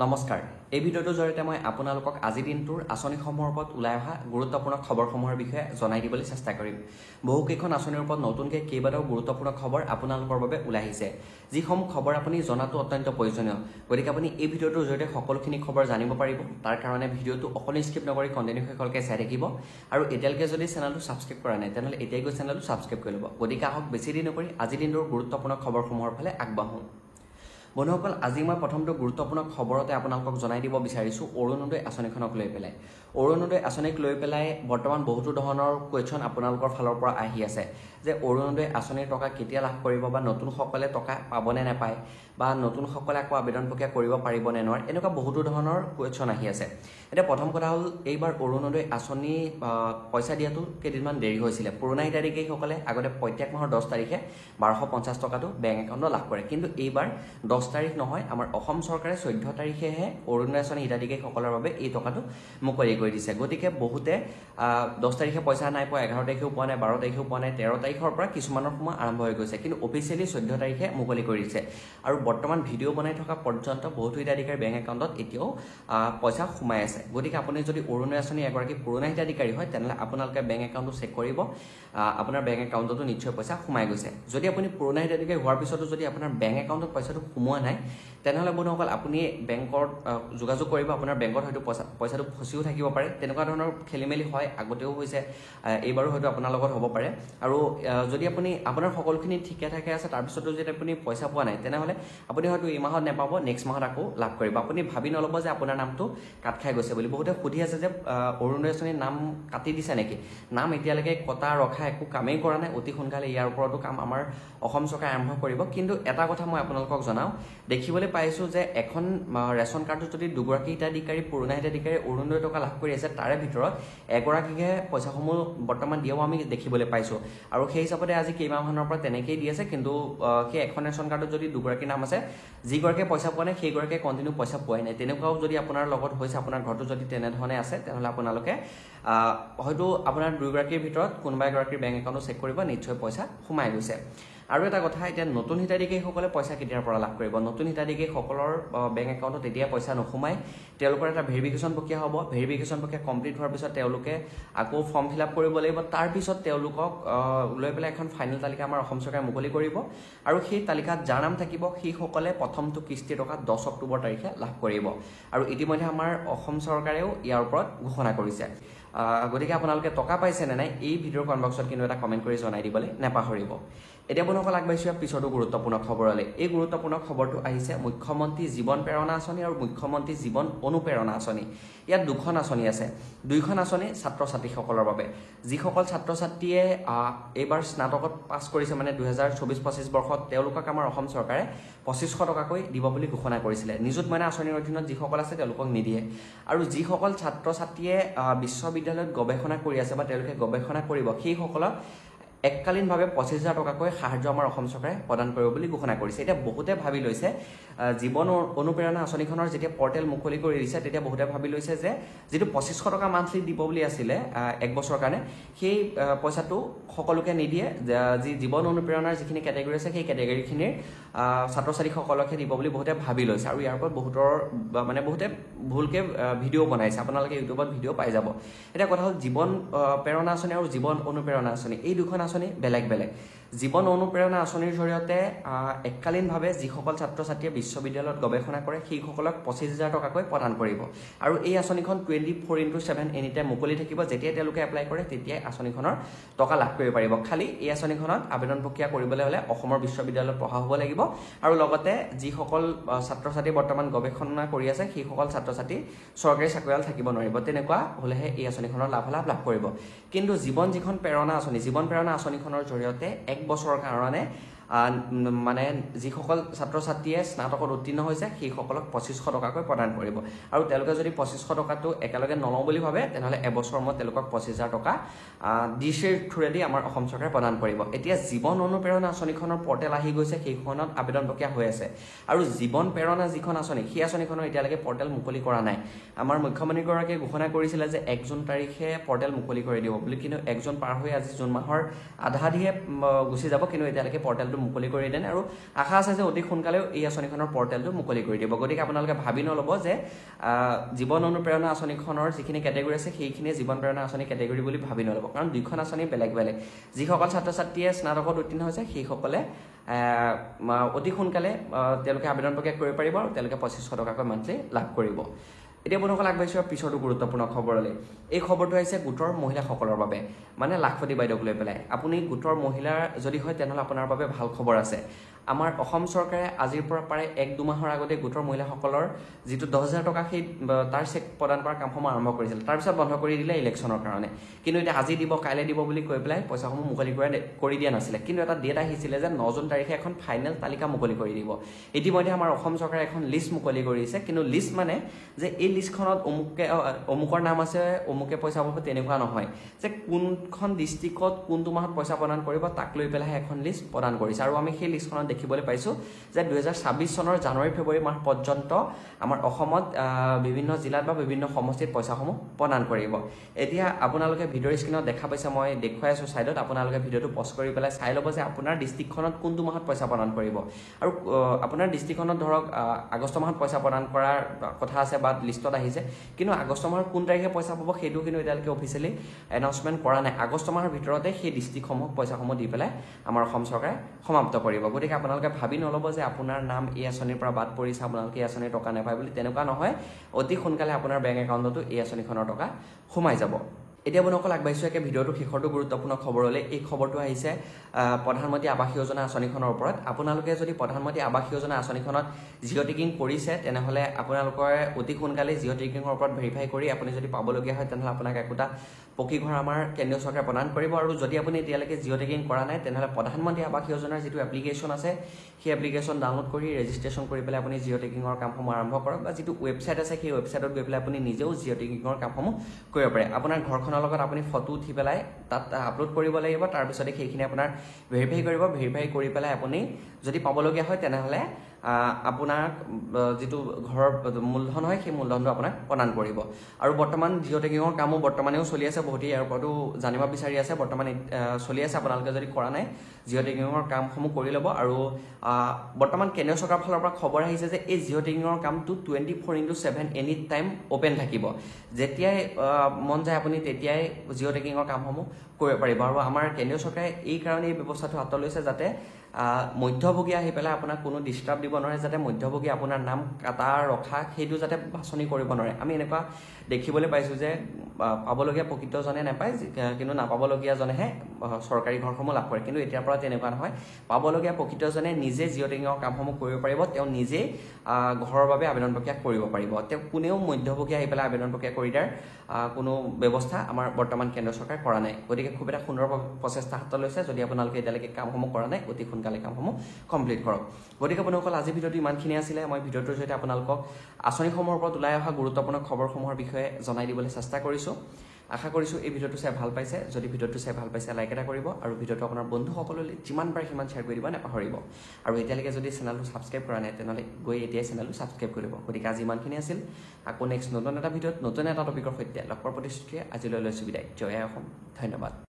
নমস্কাৰ এই ভিডিঅ'টোৰ জৰিয়তে মই আপোনালোকক আজি দিনটোৰ আঁচনিসমূহৰ ওপৰত ওলাই অহা গুৰুত্বপূৰ্ণ খবৰসমূহৰ বিষয়ে জনাই দিবলৈ চেষ্টা কৰিম। বহুকেইখন আঁচনিৰ ওপৰত নতুনকৈ কেইবাটাও গুৰুত্বপূৰ্ণ খবৰ আপোনালোকৰ বাবে ওলাই আহিছে, যিসমূহ খবৰ আপুনি জনাটো অত্যন্ত প্ৰয়োজনীয়। গতিকে আপুনি এই ভিডিঅ'টোৰ জৰিয়তে সকলোখিনি খবৰ জানিব পাৰিব। তাৰ কাৰণে ভিডিঅ'টো অকণো স্কিপ নকৰি কণ্টিনিউ শেষলৈকে চাই থাকিব। আৰু এতিয়ালৈকে যদি চেনেলটো ছাবস্ক্ৰাইব কৰা নাই তেনেহ'লে এতিয়াই গৈ চেনেলটো ছাবস্ক্ৰাইব কৰি ল'ব। গতিকে আহক বেছি দেৰি নকৰি আজি দিনটোৰ গুৰুত্বপূৰ্ণ খবৰসমূহৰ ফালে আগবাঢ়োঁ। বন্ধুসকল, আজি মই প্ৰথমটো গুৰুত্বপূৰ্ণ খবৰতে আপোনালোকক জনাই দিব বিচাৰিছোঁ অৰুণোদয় আঁচনিখনক লৈ পেলাই। অৰুণোদয় আঁচনিক লৈ পেলাই বৰ্তমান বহুতো ধৰণৰ কুৱেশ্যন আপোনালোকৰ ফালৰ পৰা আহি আছে যে অৰুণোদয় আঁচনিৰ টকা কেতিয়া লাভ কৰিব, বা নতুনসকলে টকা পাবনে নাপায়, বা নতুনসকলে আকৌ আবেদন প্ৰক্ৰিয়া কৰিব পাৰিব নে নোৱাৰে, এনেকুৱা বহুতো ধৰণৰ কুৱেশ্যন আহি আছে। এতিয়া প্ৰথম কথা হ'ল, এইবাৰ অৰুণোদয় আঁচনি পইচা দিয়াটো কেইদিনমান দেৰি হৈছিলে। পুৰণা হিতাধিকাৰীসকলে আগতে প্ৰত্যেক মাহৰ 10 তাৰিখে 1250 টকাটো বেংক একাউণ্টত লাভ কৰে, কিন্তু এইবাৰ 10 তাৰিখ নহয়, আমাৰ অসম চৰকাৰে 14 তাৰিখেহে অৰুণোদয় আঁচনি হিতাধিকাৰীসকলৰ বাবে এই টকাটো মুকলি কৰি দিছে। গতিকে বহুতে 10 তাৰিখে পইচা নাই পোৱা, 11 তাৰিখেও পোৱা নাই, 12 তাৰিখেও পোৱা নাই, 13 তাৰিখৰ পৰা কিছুমানৰ সময় আৰম্ভ হৈ গৈছে, কিন্তু অফিচিয়েলি 14 তাৰিখে মুকলি কৰি দিছে। আৰু বৰ্তমান ভিডিঅ' বনাই থকা পৰ্যন্ত বহুতো হিতাধিকাৰীৰ বেংক একাউণ্টত এতিয়াও পইচা সোমাই আছে। গতিকে আপুনি যদি অৰুণোদয় আঁচনি এগৰাকী পুৰণা হিতাধিকাৰী হয় তেনেহ'লে আপোনালোকে বেংক একাউণ্টটো চেক কৰিব, আপোনাৰ বেংক একাউণ্টতো নিশ্চয় পইচা সোমাই গৈছে। যদি আপুনি পুৰণা হিতাধিকাৰী হোৱাৰ পিছতো যদি আপোনাৰ বেংক একাউণ্টত পইচাটো সোমোৱা নাই তেনেহ'লে বন্ধুসকল আপুনি বেংকত যোগাযোগ কৰিব। আপোনাৰ বেংকত হয়তো পইচাটো ফচিও থাকিব পাৰে, তেনেকুৱা ধৰণৰ খেলি মেলি হয়, আগতেও হৈছে, এইবাৰো হয়তো আপোনাৰ লগত হ'ব পাৰে। আৰু যদি আপোনাৰ সকলোখিনি ঠিকে ঠাকে আছে তাৰপিছতো যদি আপুনি পইচা পোৱা নাই তেনেহ'লে আপুনি হয়তো এই মাহত নাপাব, নেক্সট মাহত আকৌ লাভ কৰিব। আপুনি ভাবি নল'ব যে আপোনাৰ নামটো কাট খাই গৈছে বুলি। বহুতে সুধি আছে যে অৰুণোদয় আঁচনিৰ নাম কাটি দিছে নেকি। নাম এতিয়ালৈকে কটা ৰখা একো কামেই কৰা নাই। অতি সোনকালে ইয়াৰ ওপৰতো কাম আমাৰ অসম চৰকাৰে আৰম্ভ কৰিব। কিন্তু এটা কথা মই আপোনালোকক জনাওঁ, দেখিবলৈ পাইছোঁ যে এখন ৰেচন কাৰ্ডত যদি দুগৰাকী হিতাধিকাৰী পুৰণা হিতাধিকাৰী অৰুণোদয় টকা লাভ কৰি আছে, তাৰে ভিতৰত এগৰাকীহে পইচাসমূহ বৰ্তমান দিয়াও আমি দেখিবলৈ পাইছোঁ। আৰু সেই হিচাপতে আজি কেইমাহমানৰ পৰা তেনেকেই দি আছে, কিন্তু সেই এখন ৰেচন কাৰ্ডত যদি দুগৰাকী নাম আছে, যিগৰাকীয়ে পইচা পোৱা নাই সেইগৰাকীয়ে কণ্টিনিউ পইচা পোৱাই নাই। তেনেকুৱাও যদি আপোনাৰ লগত হৈছে, আপোনাৰ ঘৰটো যদি তেনেধৰণে আছে তেনেহ'লে আপোনালোকে হয়তো আপোনাৰ দুয়োগৰাকীৰ ভিতৰত কোনোবা এগৰাকীৰ বেংক একাউণ্টটো চেক কৰিব, নিশ্চয় পইচা সোমাই গৈছে। আৰু এটা কথা, এতিয়া নতুন হিতাধিকাৰীসকলে পইচা কেতিয়াৰ পৰা লাভ কৰিব। নতুন হিতাধিকাৰীসকলৰ বেংক একাউণ্টত তেতিয়া পইচা নোসোমায়। তেওঁলোকৰ এটা ভেৰিফিকেশ্যন প্ৰক্ৰিয়া হ'ব। ভেৰিফিকেশ্যন প্ৰক্ৰিয়া কমপ্লিট হোৱাৰ পিছত তেওঁলোকে আকৌ ফৰ্ম ফিল আপ কৰিব লাগিব। তাৰপিছত তেওঁলোকক লৈ পেলাই এখন ফাইনেল তালিকা আমাৰ অসম চৰকাৰে মুকলি কৰিব। আৰু সেই তালিকাত যাৰ নাম থাকিব সেইসকলে প্ৰথমটো কিস্তিৰ টকা 10 অক্টোবৰ তাৰিখে লাভ কৰিব। আৰু ইতিমধ্যে আমাৰ অসম চৰকাৰেও ইয়াৰ ওপৰত ঘোষণা কৰিছে। গতিকে আপোনালোকে টকা পাইছে নে নাই এই ভিডিঅ'ৰ কমেণ্ট বক্সত কিন্তু এটা কমেণ্ট কৰি জনাই দিবলৈ নাপাহৰিব। এতিয়া বন্ধুসকল আগবাঢ়িছোঁ পিছতো গুৰুত্বপূৰ্ণ খবৰলৈ। এই গুৰুত্বপূৰ্ণ খবৰটো আহিছে মুখ্যমন্ত্ৰী জীৱন প্ৰেৰণা আঁচনি আৰু মুখ্যমন্ত্ৰী জীৱন অনুপ্ৰেৰণা আঁচনি। ইয়াত দুখন আঁচনি আছে। দুইখন আঁচনি ছাত্ৰ ছাত্ৰীসকলৰ বাবে। যিসকল ছাত্ৰ ছাত্ৰীয়ে এইবাৰ স্নাতকত পাছ কৰিছে, মানে 2024-25 বৰ্ষত, তেওঁলোকক আমাৰ অসম চৰকাৰে 2500 টকাকৈ দিব বুলি ঘোষণা কৰিছিলে। নিযুত মইনা আঁচনিৰ অধীনত যিসকল আছে তেওঁলোকক নিদিয়ে। আৰু যিসকল ছাত্ৰ ছাত্ৰীয়ে বিশ্ববিদ্যালয়ত গৱেষণা কৰি আছে বা তেওঁলোকে গৱেষণা কৰিব, সেইসকলক এককালীনভাৱে 25,000 টকাকৈ সাহায্য আমাৰ অসম চৰকাৰে প্ৰদান কৰিব বুলি ঘোষণা কৰিছে। এতিয়া বহুতে ভাবি লৈছে, জীৱন অনুপ্ৰেৰণা আঁচনিখনৰ যেতিয়া পৰ্টেল মুকলি কৰি দিছে তেতিয়া বহুতে ভাবি লৈছে যে যিটো 2500 টকা মান্থলি দিব বুলি আছিলে এক বছৰৰ কাৰণে, সেই পইচাটো সকলোকে নিদিয়ে। যি জীৱন অনুপ্ৰেৰণাৰ যিখিনি কেটেগৰী আছে সেই কেটেগৰীখিনিৰ ছাত্ৰ ছাত্ৰীসকলকহে দিব বুলি বহুতে ভাবি লৈছে। আৰু ইয়াৰ ওপৰত বহুতে ভুলকৈ ভিডিঅ' বনাইছে। আপোনালোকে ইউটিউবত ভিডিঅ' পাই যাব। এতিয়া কথা হ'ল, জীৱন প্ৰেৰণা আঁচনি আৰু জীৱন অনুপ্ৰেৰণা আঁচনি এই দুখন আঁচনি বেলেগ বেলেগ। জীৱন অনুপ্ৰেৰণা আঁচনিৰ জৰিয়তে এককালীনভাৱে যিসকল ছাত্ৰ ছাত্ৰীয়ে বিশ্ববিদ্যালয়ত গৱেষণা কৰে সেইসকলক 25,000 টকাকৈ প্ৰদান কৰিব। আৰু এই আঁচনিখন 24/7 এনিটাইম মুকলি থাকিব। যেতিয়া তেওঁলোকে এপ্লাই কৰে তেতিয়াই আঁচনিখনৰ টকা লাভ কৰিব পাৰিব। খালি এই আঁচনিখনত আবেদন প্ৰক্ৰিয়া কৰিবলৈ হ'লে অসমৰ বিশ্ববিদ্যালয়ত পঢ়া হ'ব লাগিব। আৰু লগতে যিসকল ছাত্ৰ ছাত্ৰী বৰ্তমান গৱেষণা কৰি আছে সেইসকল ছাত্ৰ ছাত্ৰী চৰকাৰী চাকৰিয়াল থাকিব নোৱাৰিব। তেনেকুৱা হ'লেহে এই আঁচনিখনৰ লাভালাভ লাভ কৰিব। কিন্তু যিখন প্ৰেৰণা আঁচনি, জীৱন প্ৰেৰণা আঁচনিখনৰ জৰিয়তে 1 বছৰৰ কাৰণে মানে যিসকল ছাত্ৰ ছাত্ৰীয়ে স্নাতকত উত্তীৰ্ণ হৈছে সেইসকলক 2500 টকাকৈ প্ৰদান কৰিব। আৰু তেওঁলোকে যদি 2500 টকাটো একেলগে নলওঁ বুলি ভাবে তেনেহ'লে এবছৰৰ মূৰত তেওঁলোকক 25,000 টকা ডিচিৰ থ্ৰুৰেদি আমাৰ অসম চৰকাৰে প্ৰদান কৰিব। এতিয়া জীৱন অনুপ্ৰেৰণা আঁচনিখনৰ পৰ্টেল আহি গৈছে, সেইখনত আবেদন প্ৰক্ৰিয়া হৈ আছে। আৰু জীৱন প্ৰেৰণা যিখন আঁচনি সেই আঁচনিখনৰ এতিয়ালৈকে পৰ্টেল মুকলি কৰা নাই। আমাৰ মুখ্যমন্ত্ৰীগৰাকীয়ে ঘোষণা কৰিছিলে যে 1 জুন তাৰিখে পৰ্টেল মুকলি কৰি দিব বুলি, কিন্তু 1 জুন পাৰ হৈ আজি জুন মাহৰ আধা আধিহে গুচি যাব, কিন্তু এতিয়ালৈকে পৰ্টেলটো মুকলি কৰি দেন আৰু আশা আছে যে অতি সোনকালেও এই আঁচনিখনৰ পৰ্টেলটো মুকলি কৰি দিব গতিকে আপোনালোকে ভাবি নল'ব যে জীৱন অনুপ্ৰেৰণা আঁচনিখনৰ যিখিনি কেটেগৰী আছে সেইখিনিয়ে জীৱন প্ৰেৰণা আঁচনি কেটেগৰী বুলি ভাবি নল'ব কাৰণ দুইখন আঁচনি বেলেগ বেলেগ যিসকল ছাত্ৰ ছাত্ৰীয়ে স্নাতকত উত্তীৰ্ণ হৈছে সেইসকলে অতি সোনকালে তেওঁলোকে আবেদন প্ৰক্ৰিয়া কৰিব পাৰিব আৰু তেওঁলোকে 2500 টকাকৈ মান্থলি লাভ কৰিব এতিয়া বন্ধুসকল আগবাঢ়িছোঁ পিছতো গুৰুত্বপূৰ্ণ খবৰলৈ এই খবৰটো আহিছে গোটৰ মহিলাসকলৰ বাবে মানে লাখপতি বাইদেউক লৈ পেলাই আপুনি গোটৰ মহিলাৰ যদি হয় তেনেহ'লে আপোনাৰ বাবে ভাল খবৰ আছে আমাৰ অসম চৰকাৰে আজিৰ পৰা প্ৰায় 1-2 মাহৰ আগতে গোটৰ মহিলাসকলৰ যিটো 10,000 টকা সেই তাৰ চেক প্ৰদান কৰাৰ কামসমূহ আৰম্ভ কৰিছিল তাৰপিছত বন্ধ কৰি দিলে ইলেকশ্যনৰ কাৰণে কিন্তু এতিয়া আজি দিব কাইলৈ দিব বুলি কৈ পেলাই পইচাসমূহ মুকলি কৰি দিয়া নাছিলে কিন্তু এটা ডেট আহিছিলে যে 9 জুন তাৰিখে এখন ফাইনেল তালিকা মুকলি কৰি দিব ইতিমধ্যে আমাৰ অসম চৰকাৰে এখন লিষ্ট মুকলি কৰিছে কিন্তু লিষ্ট মানে যে এই লিষ্টখনত অমুকৰ নাম আছে অমুকে পইচা পাব তেনেকুৱা নহয় যে কোনখন ডিষ্ট্ৰিক্টত কোনটো মাহত পইচা প্ৰদান কৰিব তাক লৈ পেলাই এখন লিষ্ট প্ৰদান কৰিছে আৰু আমি সেই লিষ্টখনত দেখিবলৈ পাইছো যে 2026 চনৰ জানুৱাৰী ফেব্ৰুৱাৰী মাহ পৰ্যন্ত আমাৰ অসমত বিভিন্ন জিলাত বা বিভিন্ন সমষ্টিত পইচাসমূহ প্ৰদান কৰিব এতিয়া আপোনালোকে ভিডিঅ'ৰ স্ক্ৰীনত দেখা পাইছে মই দেখুৱাই আছো সাইডত আপোনালোকে ভিডিঅ'টো পজ কৰি পেলাই চাই ল'ব যে আপোনাৰ ডিষ্ট্ৰিক্টখনত কোনটো মাহত পইচা প্ৰদান কৰিব আৰু আপোনাৰ ডিষ্ট্ৰিক্টখনত ধৰক আগষ্ট মাহত পইচা প্ৰদান কৰাৰ কথা আছে বা লিষ্টত আহিছে কিন্তু আগষ্ট মাহৰ কোন তাৰিখে পইচা পাব সেইটো কিন্তু এতিয়ালৈকে অফিচিয়েলি এনাউন্সমেন্ট কৰা নাই আগষ্ট মাহৰ ভিতৰতে সেই ডিষ্ট্ৰিক্টসমূহ পইচাসমূহ দি পেলাই আমাৰ অসম চৰকাৰে সমাপ্ত কৰিব গতিকে আপোনালোকে ভাবি নল'ব যে আপোনাৰ নাম এই আঁচনিৰ পৰা বাদ পৰিছে আপোনালোকে এই আঁচনিৰ টকা নাপায় বুলি তেনেকুৱা নহয় অতি সোনকালে আপোনাৰ বেংক একাউণ্টতো এই আঁচনিখনৰ টকা সোমাই যাব এতিয়া বন্ধুসকল আগবাঢ়িছোঁ একে ভিডিঅ'টো শেষৰটো গুৰুত্বপূৰ্ণ খবৰলৈ এই খবৰটো আহিছে প্ৰধানমন্ত্ৰী আৱাস যোজনা আঁচনিখনৰ ওপৰত আপোনালোকে যদি প্ৰধানমন্ত্ৰী আৱাস যোজনা আঁচনিখনত জিঅ' টেকিং কৰিছে তেনেহ'লে আপোনালোকৰ অতি সোনকালে জিঅ' টেকিঙৰ ওপৰত ভেৰিফাই কৰি আপুনি যদি পাবলগীয়া হয় তেনেহ'লে আপোনাক একোটা পকী ঘৰ আমাৰ কেন্দ্ৰীয় চৰকাৰে প্ৰদান কৰিব আৰু যদি আপুনি এতিয়ালৈকে জিঅ' টেকিং কৰা নাই তেনেহ'লে প্ৰধানমন্ত্ৰী আৱাস যোজনাৰ যিটো এপ্লিকেশ্যন আছে সেই এপ্লিকেশ্যন ডাউনলোড কৰি ৰেজিষ্ট্ৰেশ্যন কৰি পেলাই আপুনি জিঅ' টেকিঙৰ কামসমূহ আৰম্ভ কৰক বা যিটো ৱেবছাইট আছে সেই ৱেবছাইটত গৈ পেলাই আপুনি নিজেও জিঅ' টেকিঙৰ কামসমূহ কৰিব পাৰে আপোনাৰ ঘৰখনৰ লগত আপুনি ফটো উঠি পেলাই তাত আপলোড কৰিব লাগিব তাৰপিছতে সেইখিনি আপোনাৰ ভেৰিফাই কৰিব ভেৰিফাই কৰি পেলাই আপুনি যদি পাবলগীয়া হয় তেনেহ'লে আপোনাক যিটো ঘৰৰ মূলধন হয় সেই মূলধনটো আপোনাক প্ৰদান কৰিব আৰু বৰ্তমান জিঅ' টেকিঙৰ কামো বৰ্তমানেও চলি আছে বহুতে ইয়াৰ ওপৰতো জানিব বিচাৰি আছে বৰ্তমান চলি আছে আপোনালোকে যদি কৰা নাই জিঅ' টেকিঙৰ কামসমূহ কৰি ল'ব আৰু বৰ্তমান কেন্দ্ৰীয় চৰকাৰৰ ফালৰ পৰা খবৰ আহিছে যে এই জিঅ' টেকিঙৰ কামটো 24/7 এনি টাইম অপেন থাকিব যেতিয়াই মন যায় আপুনি তেতিয়াই জিঅ' টেকিঙৰ কামসমূহ কৰিব পাৰিব আৰু আমাৰ কেন্দ্ৰীয় চৰকাৰে এই কাৰণে এই ব্যৱস্থাটো হাতত লৈছে যাতে মধ্যভোগী আহি পেলাই আপোনাক কোনো ডিষ্টাৰ্ব দিব নোৱাৰে যাতে মধ্যভোগী আপোনাৰ নাম কাটা ৰখা সেইটো যাতে বাছনি কৰিব নোৱাৰে আমি এনেকুৱা দেখিবলৈ পাইছোঁ যে পাবলগীয়া প্ৰকৃতজনে নাপায় কিন্তু নাপাবলগীয়াজনেহে চৰকাৰী ঘৰসমূহ লাভ কৰে কিন্তু এতিয়াৰ পৰা তেনেকুৱা নহয় পাবলগীয়া প্ৰকৃতজনে নিজে জিঅ' টেকিঙৰ কামসমূহ কৰিব পাৰিব তেওঁ নিজেই ঘৰৰ বাবে আবেদন প্ৰক্ৰিয়া কৰিব পাৰিব তেওঁ কোনেও মধ্যভোগী আহি পেলাই আবেদন প্ৰক্ৰিয়া কৰি দিয়াৰ কোনো ব্যৱস্থা আমাৰ বৰ্তমান কেন্দ্ৰ চৰকাৰে কৰা নাই গতিকে খুব এটা সুন্দৰ প্ৰচেষ্টা হাতত লৈছে যদি আপোনালোকে এতিয়ালৈকে কামসমূহ কৰা নাই অতি সোনকালে কামসমূহ কমপ্লিট কৰক গতিকে বন্ধুসকল আজি ভিডিঅ'টো ইমানখিনি আছিলে মই ভিডিঅ'টোৰ জৰিয়তে আপোনালোকক আঁচনিসমূহৰ ওপৰত ওলাই অহা গুৰুত্বপূৰ্ণ খবৰসমূহৰ বিষয়ে জনাই দিবলৈ চেষ্টা কৰিছোঁ আশা কৰিছোঁ এই ভিডিঅ'টো চাই ভাল পাইছে যদি ভিডিঅ'টো চাই ভাল পাইছে লাইক এটা কৰিব আৰু ভিডিঅ'টো আপোনাৰ বন্ধুসকললৈ যিমান পাৰে সিমান শ্বেয়াৰ কৰি দিব নাপাহৰিব আৰু এতিয়ালৈকে যদি চেনেলটো ছাবস্ক্ৰাইব কৰা নাই তেনেহ'লে গৈ এতিয়াই চেনেলটো ছাবস্ক্ৰাইব কৰিব গতিকে আজি ইমানখিনি আছিল আকৌ নেক্সট নতুন এটা ভিডিঅ'ত নতুন এটা টপিকৰ সৈতে লগ পোৱাৰ প্ৰতিশ্ৰুতিৰে আজিলৈ লৈছোঁ বিদায় জয় অসম ধন্যবাদ